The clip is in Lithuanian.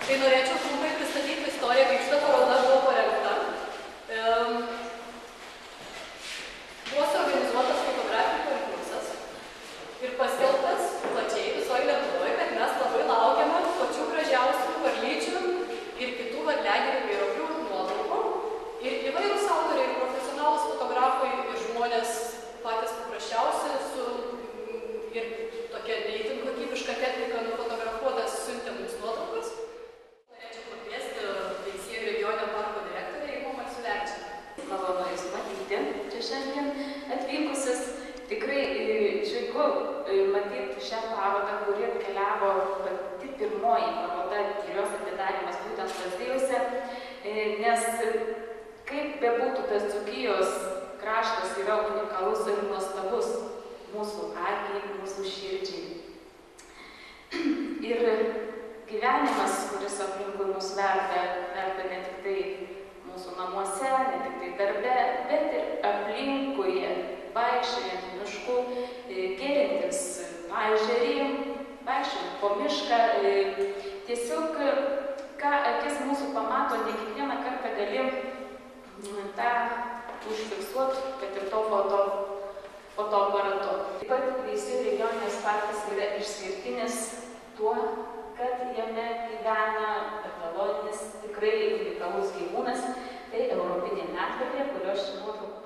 Tai norėčiau trumpai pristatyti istoriją, kaip šita paroda buvo parengta. Buvo suorganizuotas fotografijų konkursas ir paskelbtas plačiai visoje Lietuvoje, kad mes labai laukiame pačių gražiausių varlyčių ir kitų varliagyvių bei roplių nuotraukų. Ir įvairūs autoriai ir profesionalūs fotografai ir žmonės patys paprasčiausi ir tokia neįtin kokybiška technika nufotografuotas siuntė mums nuotraukas. Norėčiau pakviesti Veisiejų regioninio parko direktorę Ingą Marciulevičienę. Malonu Jūs matyti čia šiandien atvykusius. Tikrai džiugu matyti šią parodą, kuri atkeliavo pati pirmoji paroda, kurios atidarymas būtent Lazdijuose, nes kaip bebūtų tas Dzūkijos kraštas yra unikalus ir nuostabus mūsų akiai, mūsų širdžiai. Ir gyvenimas, kuris aplinkui mus verda ne tik tai mūsų namuose, ne tik tai darbe, bet ir aplinkuje, vaikščiojant mišku, gėrintis paežerį, vaikščiojant po mišką. Tiesiog, ką akis mūsų pamato, ne kiekvieną kartą gali tą užfiksuoti, kad ir to fotoaparatu. Taip pat Veisiejų regioninis parkas yra išskirtinis tuo, kad jame gyvena etnologinis, tikrai unikalus gyvūnas, tai europinė medvilnė, kurios nuotraukų